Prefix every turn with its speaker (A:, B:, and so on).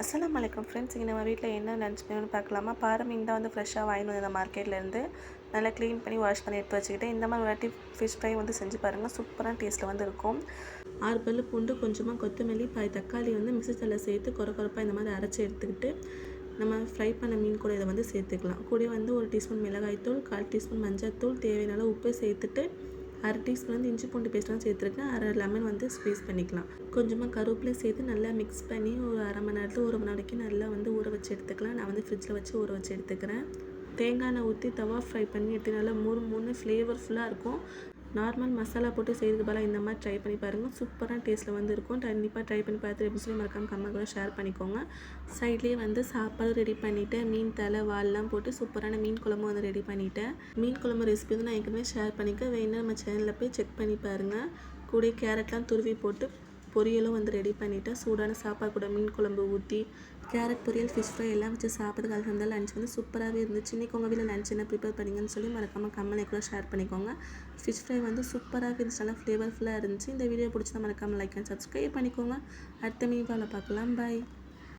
A: அஸ்ஸலாமு அலைக்கும் ஃப்ரெண்ட்ஸ். இங்கே நம்ம வீட்டில் என்ன லன்ச் மெனுன்னு பார்க்கலாமா? பாறை மீன் தான் வந்து ஃப்ரெஷ்ஷாக வாங்கிட்டு வந்தேன் மார்க்கெட்லேருந்து. நல்லா க்ளீன் பண்ணி வாஷ் பண்ணி எடுத்து வச்சுக்கிட்டு இந்த மாதிரி வாட்டி ஃபிஷ் ஃப்ரை வந்து செஞ்சு பாருங்கள். சூப்பரான டேஸ்ட்டில் வந்து இருக்கும். 6 பல்லு பூண்டு, கொஞ்சமாக கொத்தமல்லி, பாதி தக்காளி வந்து மிக்ஸி ஜாரில் சேர்த்து கொரப்பாக இந்த மாதிரி அரைச்சி எடுத்துக்கிட்டு நம்ம ஃப்ரை பண்ண மீன் கூட இதை வந்து சேர்த்துக்கலாம். கூட வந்து 1 டீஸ்பூன் மிளகாய்த்தூள், 1/4 டீஸ்பூன் மஞ்சள்தூள், தேவையான உப்பு சேர்த்துட்டு 1/2 டீஸ்பூன் வந்து இஞ்சி பூண்டு பேஸ்ட் வந்து சேர்த்துருக்கேன். 1/2 லெமன் வந்து ஸ்க்வீஸ் பண்ணிக்கலாம். கொஞ்சமாக கருவேப்பிலை சேர்த்து நல்லா மிக்ஸ் பண்ணி ஒரு 1/2 மணி நேரத்தில் 1 மணி வரைக்கும் நல்லா வந்து ஊற வச்சு எடுத்துக்கலாம். நான் வந்து ஃப்ரிட்ஜில் வச்சு ஊற வச்சு எடுத்துக்கிறேன். தேங்காய் எண்ணெய் ஊற்றி தவா ஃப்ரை பண்ணி எடுத்து நல்லா மூணு ஃப்ளேவர்ஃபுல்லாக இருக்கும். நார்மல் மசாலா போட்டு செய்கிறதுக்கு பதிலாக இந்த மாதிரி ட்ரை பண்ணி பாருங்கள். சூப்பரான டேஸ்ட்டில் வந்து இருக்கும். கண்டிப்பாக ட்ரை பண்ணி பார்த்துட்டு எப்படி சொல்லி மறக்காமல் கமெண்ட் கூட ஷேர் பண்ணிக்கோங்க. சைட்லேயே வந்து சாப்பாடு ரெடி பண்ணிவிட்டு மீன் தலை வால்லாம் போட்டு சூப்பரான மீன் குழம்பு வந்து ரெடி பண்ணிவிட்டேன். மீன் குழம்பு ரெசிபி வந்து நான் ஏற்கனவே ஷேர் பண்ணிக்க வேணும்னா நம்ம சேனலில் போய் செக் பண்ணி பாருங்கள். கூட கேரட்லாம் துருவி போட்டு பொரியலும் வந்து ரெடி பண்ணிவிட்டேன். சூடான சாப்பாடு கூட மீன் குழம்பு ஊற்றி கேரட் பொரியல், ஃபிஷ் ஃப்ரை எல்லாம் வச்சு சாப்பிட்றதுக்கு அல்ஹம்துலில்லாஹ் லன்ச் வந்து சூப்பராகவே இருந்துச்சு. இன்றைக்கி உங்கள் வீட்டில் லன்ச் என்ன ப்ரிப்பேர் பண்ணிங்கன்னு சொல்லி மறக்காமல் கமெண்ட்ல கூட ஷேர் பண்ணிக்கோங்க. ஃபிஷ் ஃப்ரை வந்து சூப்பராகவே இருந்துச்சு, நல்லா ஃப்ளேவர்ஃபுல்லாக இருந்துச்சு. இந்த வீடியோ பிடிச்சா மறக்காமல் லைக் அண்ட் சப்ஸ்கிரைப் பண்ணிக்கோங்க. அடுத்த மீடியோவில் பார்க்கலாம். பாய்.